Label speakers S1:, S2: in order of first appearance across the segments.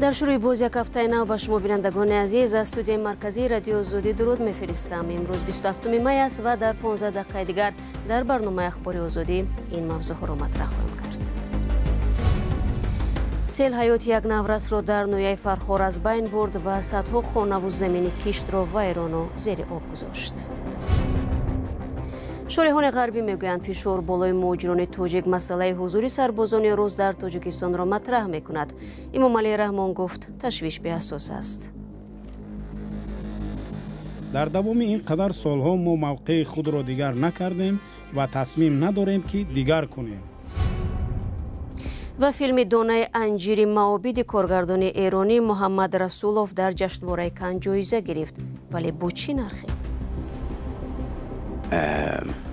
S1: در شروع باز یک هفته نو به شما بینندگان عزیز از استودیوی مرکزی رادیو آزادی درود میفرستم. امروز 27 می است و در 15 دقیقه دیگر در برنامه اخبار آزادی این موضوع را مطرح خواهیم کرد. سیل حیات یک نورس را در نویه فرخار از بین برد و صدها خانه و زمین کشت را ویران و زیر آب گذاشت. شارحان غربی میگویند فشار بالای مهاجران تاجیک مسئله حضور سربازان روز در تاجیکستان را مطرح میکند. امام علی رحمان گفت تشویش به اساس است.
S2: در دوام این قدر سالها ما موقع خود را دیگر نکردیم و تصمیم نداریم که دیگر کنیم.
S1: و فیلم دانه انجیر معابد کارگردان ایرانی محمد رسولوف در جشنواره کن جایزه گرفت، ولی با چی نرخی؟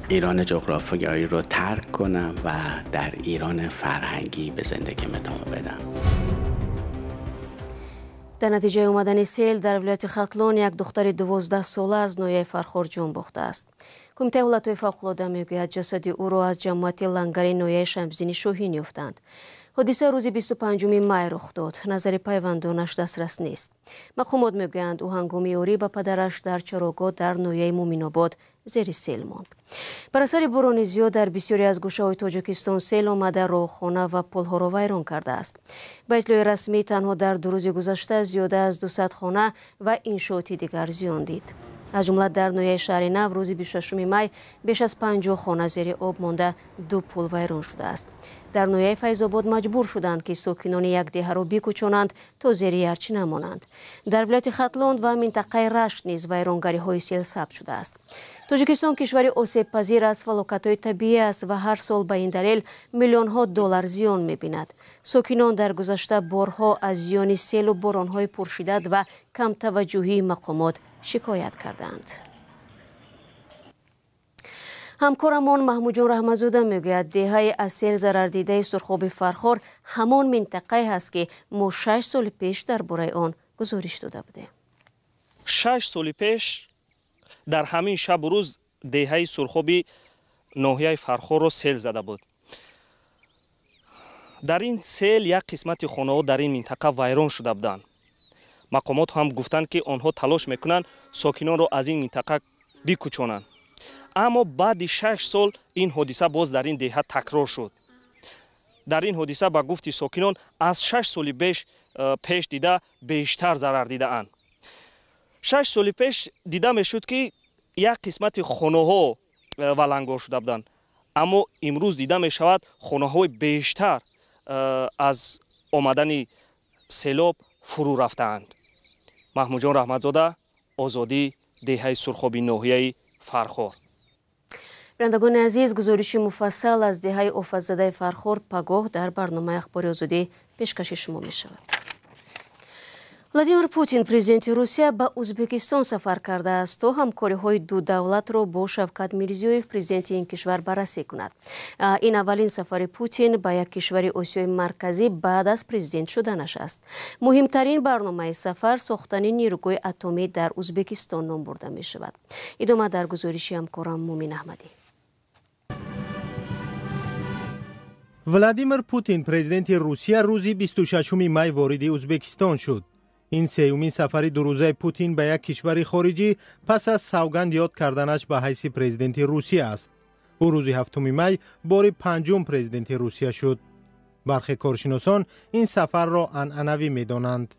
S3: ایران جغرافیایی رو ترک کنم و در ایران فرهنگی به زندگی ادامه بدم.
S1: در نتیجه اومدن سیل در ولایت ختلان یک دختر 12 ساله از نویه فرخار جان باخته است. کمیته حالتهای فوق‌العاده میگوید جسد او را از جمعیت لنگر نویه شمزین شاهین یافتند. حادثه روز 25 می رخ داد. نظر پیوندانش دسترس نیست. مقامات میگویند او هنگام یاری به پدرش در چراگاه در نویه مومین آباد زیر سیل ماند. بر اثر باران زیاد در بسیاری از گوشه‌های تاجیکستان سیل آمده راهخانه و پل‌ها را ویران کرده است. به اطلاع رسمی تنها در 2 روز گذشته زیاده از 200 خانه و انشاءات دیگر زیان دید. از جمله در نویه شهر نو روز 26 می بیش از 50 خانه زیر آب مانده 2 پل ویران شده است. در نویه فیض‌آباد مجبور شدند که ساکنان یک دهه را بکوچانند تا زیر یرچی نمانند. در ولایت ختلان و منطقه رشت نیز ویرانگری‌های سیل ثبت شده است. تاجیکستان کشوری آسیب پذیر از فلاکت‌های طبیعی است و هر سال به این دلیل میلیون‌ها دلار زیان می‌بیند. ساکنان در گذشته بارها از زیان سیل و باران‌های پرشدت و کم توجهی مقامات شکایت کردند. همکارمان محمود جان رحمت‌زاده میگوید دهه از سیل ضرر دیده سرخاب فرخار همان منطقه است که ما 6 سال پیش درباره آن گزارش داده بودیم.
S4: 6 سال پیش در همین شب و روز دهه سرخاب ناحیه فرخار را سیل زده بود. در این سیل یک قسمت خانه‌ها در این منطقه ویران شده بودند. مقامات هم گفتند که آنها تلاش میکنند ساکنان را از این منطقه بکوچانند. اما بعد 6 سال این حادثه باز در این دهه تکرار شد. در این حادثه با گفت ساکنان از 6 سال پیش دیده بیشتر ضرر دیده اند. 6 سال پیش دیده میشد که یک قسمت خانه ها ولنگار شده بودند، اما امروز دیده می شود خانه های بیشتر از آمدن سیلاب فرو رفتند. محمود جان رحمت‌زاده، آزادی، دهه سرخاب ناحیه فرخار.
S1: بینندگان عزیز، گزارش مفصل از دهه آفت‌زده فرخار پگاه در برنامه اخبار آزادی پیشکش شما می شود. ولادیمیر پوتین پرزیدنت روسیه به ازبکستان سفر کرده است تا همکاری‌های دو دولت را با شوکت میرزیویف پرزیدنت این کشور بررسی کند. این اولین سفر پوتین به یک کشور آسیای مرکزی بعد از پرزیدنت شدنش است. مهمترین برنامه سفر ساختن نیروگاه اتمی در ازبکستان نام برده می شود. ادامه در گزارش همکارم مومین احمدی.
S5: ولادیمیر پوتین پرزیدنت روسیه روز 26 می وارد ازبکستان شد. این سومین سفر 2 روزه پوتین به یک کشور خارجی پس از سوگند یاد کردنش به حیث پرزیدنت روسیه است. او روز 7 می بار 5 پرزیدنت روسیه شد. برخی کارشناسان این سفر را عنعنوی می‌دانند.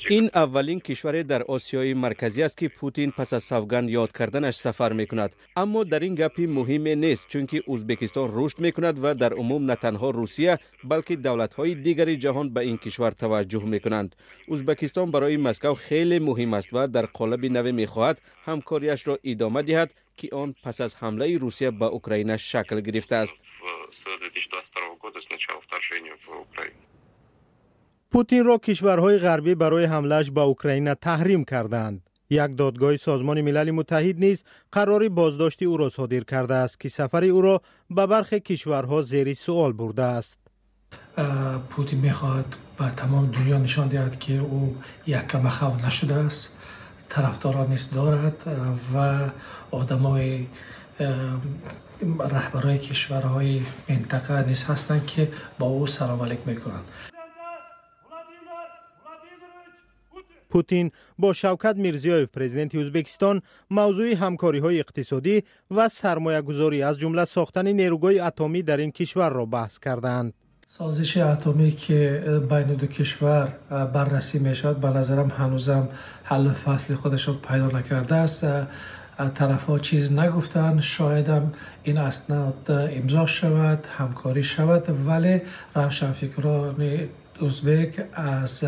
S6: این اولین کشور در آسیای مرکزی است که پوتین پس از سوگند یاد کردنش سفر میکند. اما در این گپی مهم نیست، چون که ازبکستان رشد میکند و در عموم نه تنها روسیه بلکه دولت‌های دیگر جهان به این کشور توجه میکنند. ازبکستان برای مسکو خیلی مهم است و در قالب نوی میخواهد همکاریش را ادامه دهد که آن پس از حمله روسیه به اوکراین شکل گرفته است.
S5: پوتین را کشورهای غربی برای حمله‌اش به اوکراین تحریم کردند. یک دادگاه سازمان ملل متحد نیز قرار بازداشت او را صادر کرده است که سفر او را به برخی کشورها زیر سوال برده است.
S7: پوتین می‌خواهد به تمام دنیا نشان دهد که او یک کمخو نشده است، طرفداران نیز دارد و آدمای رهبرای کشورهای منطقه نیز هستند که با او سلام علیک میکنند.
S5: پوتین با شوکت میرزیویف پرزیدنت ازبکستان موضوع همکاری‌های اقتصادی و سرمایه‌گذاری از جمله ساختن نیروگاه اتمی در این کشور را بحث کردند.
S7: سازش اتمی که بین دو کشور بررسی میشد به نظرم هنوزم حل فصل خودش را پیدا نکرده است. طرف‌ها چیز نگفتن، شاید هم این اسناد امضا شود، همکاری شود، ولی روشنفکران ازبک از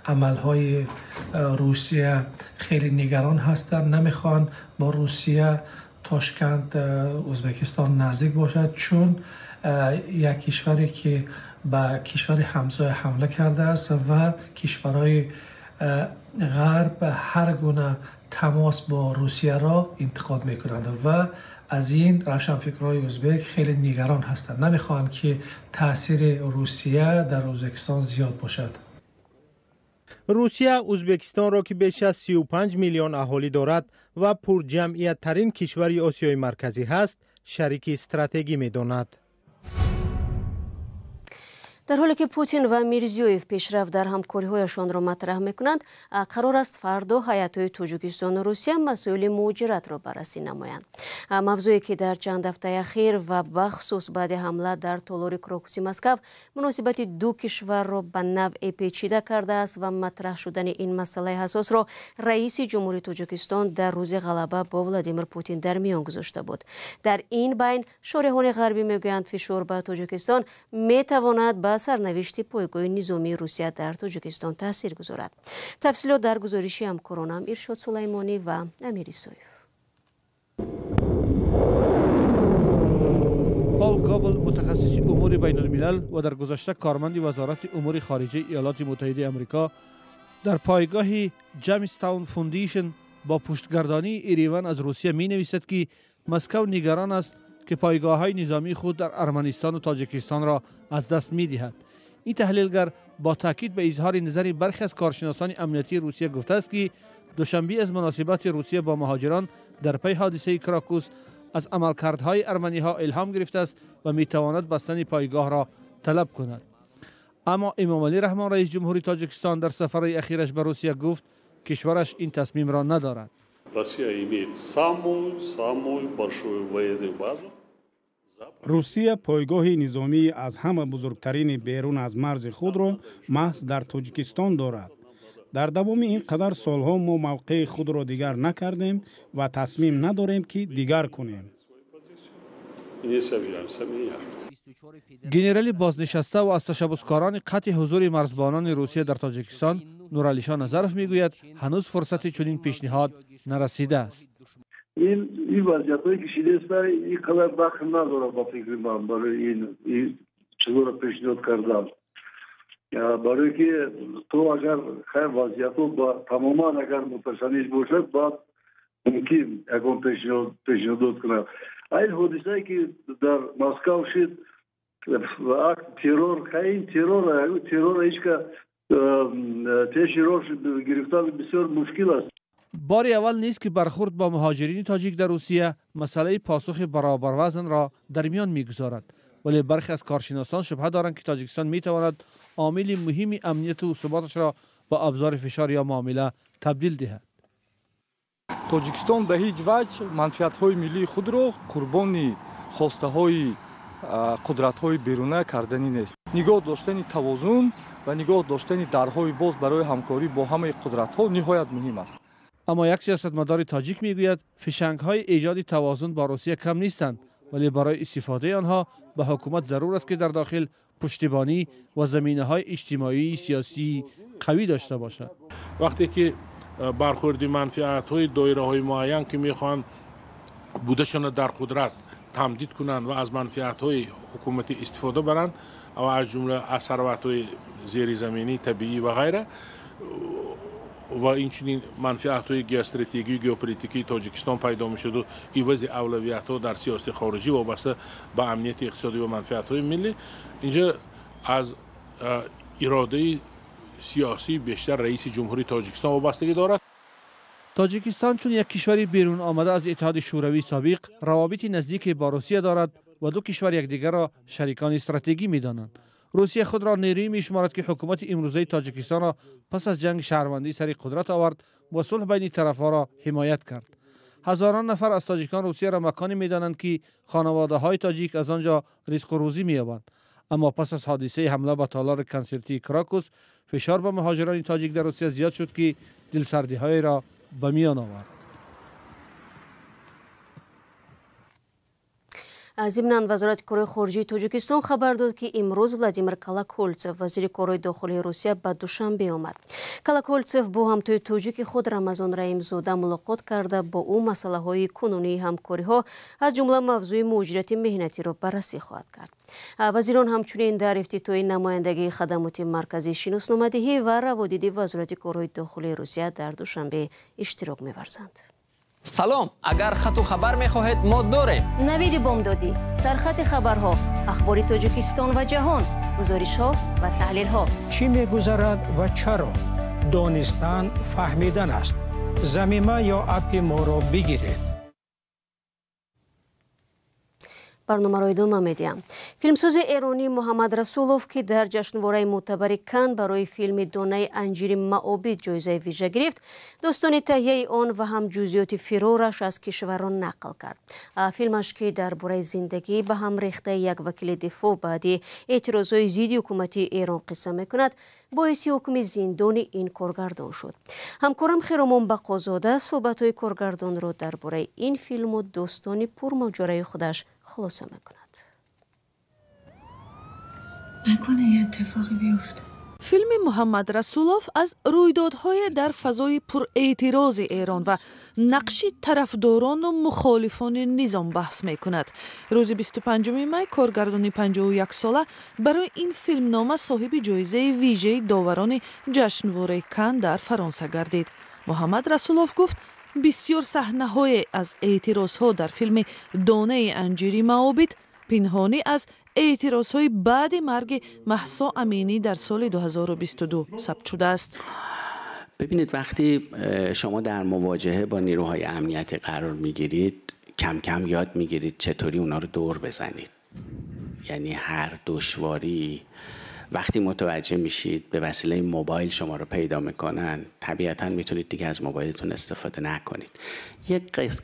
S7: عملهای روسیه خیلی نگران هستند. نمیخوان با روسیه تاشکند ازبکستان نزدیک باشد، چون یک کشوری که به کشور همسایه حمله کرده است و کشورهای غرب هر گونه تماس با روسیه را انتقاد میکنند و از این روشنفکرهای ازبک خیلی نگران هستند. نمیخوان که تاثیر روسیه در ازبکستان زیاد باشد.
S5: روسیه ازبکستان را که بیش از 35 میلیون اهالی دارد و پرجمعیت ترین کشور آسیای مرکزی است، شریک استراتژی می‌داند.
S1: در حالی که پوتین و میرزیویف پیشرفت در همکاری‌هایشان را مطرح می‌کنند، قرار است فردا هیات‌های تاجیکستان و روسیه مسائل مهاجرت را بررسی نمایند. موضوعی که در چند هفته اخیر و بخصوص بعد حمله در تالار کراکوسی مسکو مناسبت دو کشور را به نوعی پیچیده کرده است و مطرح شدن این مسئله حساس را رئیس جمهوری تاجیکستان در روز غلبه با ولادیمیر پوتین در میان گذاشته بود. در این بین شارحان غربی میگویند فشار بر تاجیکستان میتواند به سرنوشت پایگاه نظامی روسیه در تاجیکستان تاثیر گذارد. تفصیلات در گزارش همکارانم ارشاد سلیمانی و امیر سویف.
S8: پال گابل متخصص امور بین الملل و در گذشته کارمند وزارت امور خارجه ایالات متحده آمریکا در پایگاه جیمستاون فوندیشن با پشتگردانی ایریون از روسیه می نویسد که مسکو نگران است که پایگاه‌های نظامی خود در ارمنستان و تاجیکستان را از دست می‌دهد. این تحلیلگر با تاکید به اظهار نظر برخی از کارشناسان امنیتی روسیه گفته است که دوشنبه از مناسبات روسیه با مهاجران در پی حادثه کراکوس از عملکردهای ارمنی‌ها الهام گرفته است و می‌تواند بستن پایگاه را طلب کند. اما امامعلی رحمان رئیس جمهوری تاجیکستان در سفر اخیرش به روسیه گفت کشورش این تصمیم را ندارد.
S2: روسیه پایگاه نظامی از همه بزرگترین بیرون از مرز خود را محض در تاجیکستان دارد. در دوام این قدر سالها ما موقع خود را دیگر نکردیم و تصمیم نداریم که دیگر کنیم.
S8: گنرالی بازنشسته و از تشبثکاران قطع حضور مرزبانان روسیه در تاجیکستان نورعلی شاه نظرف میگوید هنوز فرصت چنین پیشنهاد نرسیده است.
S9: این وضعیت‌هایی که شده است این قدر وقت نداره با فکر من برای این چیزا را پیشنهاد کردن. برای که تو اگر خیر وضعیت‌ها با تماما اگر متشنج باشد بعد ممکن اگر پیشنهاد کنه. این حادثه‌ای که در مسکو شد و ترور خیلی ترور هیچ که تشریح گرفتن بسیار مشکل است.
S8: باری اول نیست که برخورد با مهاجرین تاجیک در روسیه مسئله پاسخ برابر وزن را در میان میگذارد، ولی برخی از کارشناسان شبهه دارند که تاجیکستان میتواند عامل مهم امنیت و ثباتش را با ابزار فشار یا معامله تبدیل دهد.
S10: تاجیکستان به هیچ وجه منفعت‌های ملی خود را قربانی خواسته‌های قدرت‌های بیرونه کردنی نیست. نگاه داشتن توازن و نگاه داشتن درهای باز برای همکاری با همه قدرت‌ها نهایت مهم است.
S8: اما یک سیاستمدار تاجیک میگوید فشنگ‌های ایجاد توازن با روسیه کم نیستند، ولی برای استفاده آنها به حکومت ضرور است که در داخل پشتیبانی و زمینه‌های اجتماعی سیاسی قوی داشته باشد.
S11: وقتی که برخوردی منفعت‌های دایره‌های معین که می‌خوان بودشون در قدرت تمدید کنند و از منفعت‌های حکومتی استفاده برند و از جمله از ثروت‌های زیرزمینی طبیعی و غیره و این چنین منفعت‌های گیوستراتژیکی و ژئوپلیتیکی تاجیکستان پیدا می‌شد و عوض اولویت‌ها در سیاست خارجی وابسته به امنیت اقتصادی و منفعت‌های ملی اینجا از اراده سیاسی بیشتر رئیس جمهوری تاجیکستان وابستگی دارد.
S8: تاجیکستان چون یک کشوری بیرون آمده از اتحاد شوروی سابق روابط نزدیک با روسیه دارد و دو کشور یکدیگر را شریکان استراتژیکی می‌دانند. روسیه خود را نیرویی می‌شمارد که حکومت امروزه تاجیکستان را پس از جنگ شهروندی سر قدرت آورد و صلح بین طرف‌ها را حمایت کرد. هزاران نفر از تاجیکان روسیه را مکانی می‌دانند که خانواده‌های تاجیک از آنجا رزق و روزی می‌یابند. اما پس از حادثه حمله به تالار کنسرتی کراکوس، فشار به مهاجران تاجیک در روسیه زیاد شد که دلسردی‌های را به میان آورد.
S1: ضمناً وزارت کارهای خارجه تاجیکستان خبر داد که امروز ولادیمیر کالاکولتسف وزیر کارهای داخلی روسیه به دوشنبه آمد. کالاکولتسف با همتای تاجیک خود رمضان رحیمزاده ملاقات کرده با او مسائل کنونی همکاری‌ها از جمله موضوع مهاجرت مهنتی را بررسی خواهد کرد. وزیران همچنین در افتتاح نمایندگی خدمات مرکزی شناسنامه‌دهی و روادید وزارت کارهای داخلی روسیه در دوشنبه اشتراک می‌ورزند.
S12: سلام، اگر خط و خبر می‌خواهید ما داریم.
S1: نوید بامدادی، سرخط خبرها، اخبار تاجیکستان و جهان، گزارش‌ها و تحلیل‌ها.
S13: چی می‌گذرد و چرا؟ دانستن فهمیدن است. ضمیمه یا اپ ما را بگیرید.
S1: برنامه را ادامه می‌دیم. فیلمساز ایرانی محمد رسولوف که در جشنواره معتبر کن برای فیلم دانه انجیر معابد جایزه ویژه گرفت، داستان تهیه آن و هم جزئیات فرارش از کشوران نقل کرد. فیلمش که درباره زندگی به هم ریخته یک وکیل دفاع بعد اعتراضهای ضد حکومتی ایران قصه می‌کند، باعث حکم زندان این کارگردان شد. همکارم خیرامان بقازاده صحبت‌های کارگردان را درباره این فیلم و داستان پرماجرای خودش خلاصه میکند.
S14: نکنه یه اتفاقی بیفته.
S15: فیلم محمد رسولوف از رویدادهای در فضای پر اعتراض ایران و نقش طرفداران و مخالفان نظام بحث می کند. روز 25 می کارگردان 51 ساله برای این فیلم نامه صاحب جایزه ویژه داوران جشنواره کن در فرانسه گردید. محمد رسولوف گفت بسیار صحنه‌های از اعتراضها در فیلم دانه انجیری معابد پنهانی از اعتراضهای بعد مرگ مهسا امینی در سال 2022 ثبت شده است.
S3: ببینید، وقتی شما در مواجهه با نیروهای امنیتی قرار میگیرید، کم کم یاد میگیرید چطوری اونا رو دور بزنید. یعنی هر دشواری وقتی متوجه میشید به وسیله موبایل شما رو پیدا میکنن، طبیعتاً میتونید دیگه از موبایلتون استفاده نکنید.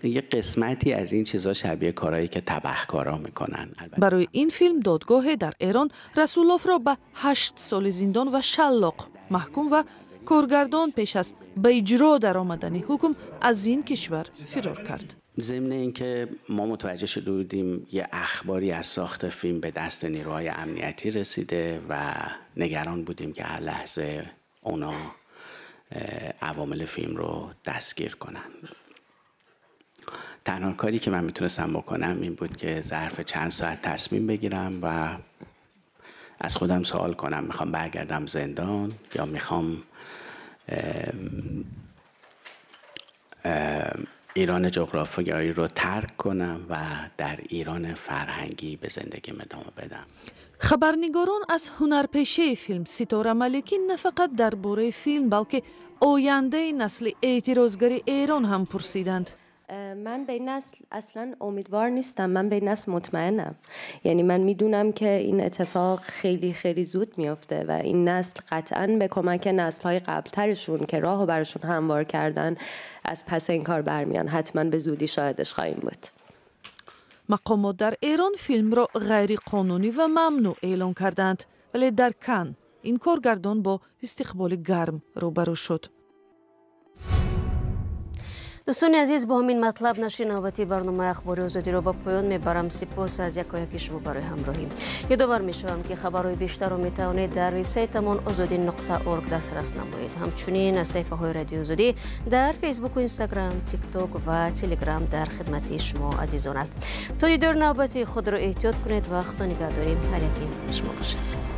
S3: یه قسمتی از این چیزا شبیه کارهایی که تبهکارا میکنن.
S15: برای این فیلم دادگاه در ایران رسولوف را به 8 سال زندان و شلاق محکوم و کارگردان پیش از به اجرا در آمدن حکم از این کشور فرار کرد.
S3: ضمن اینکه ما متوجه شده بودیم یه اخباری از ساخت فیلم به دست نیروهای امنیتی رسیده و نگران بودیم که هر لحظه اونا عوامل فیلم رو دستگیر کنن. تنها کاری که من میتونستم بکنم این بود که ظرف چند ساعت تصمیم بگیرم و از خودم سوال کنم میخوام برگردم زندان یا میخوام ایران جغرافیایی رو ترک کنم و در ایران فرهنگی به زندگیم ادامه بدم.
S15: خبرنگاران از هنرپیشه فیلم ستاره ملکی نه فقط درباره فیلم بلکه آینده نسل اعتراضگر ایران هم پرسیدند.
S16: من به این نسل اصلا امیدوار نیستم، من به این نسل مطمئنم. یعنی من میدونم که این اتفاق خیلی خیلی زود میافته و این نسل قطعاً به کمک نسل‌های قبل‌ترشون که راهو براشون هموار کردن از پس این کار برمیان. حتما به زودی شاهدش خواهیم بود.
S15: مقامات در ایران فیلم را غیر قانونی و ممنوع اعلام کردند، ولی در کن این کارگردان با استقبال گرم روبرو شد.
S1: دوستان عزیز، با همین مطلب نشر نوبتی برنامه اخبار آزادی را به پایان میبرم. سپاس از یکایک شما برای همراهی. یادآور میشوم که خبرهای بیشتر را میتوانید در وبسایتمان azadi.org دسترس نمایید. همچنین از صفحه های رادیو آزادی در فیسبوک و اینستاگرام، تیک تاک و تلگرام در خدمت شما عزیزان است. تا دیدار نوبتی خود را احتیاط کنید و خدا نگهداری هر یکی شما باشید.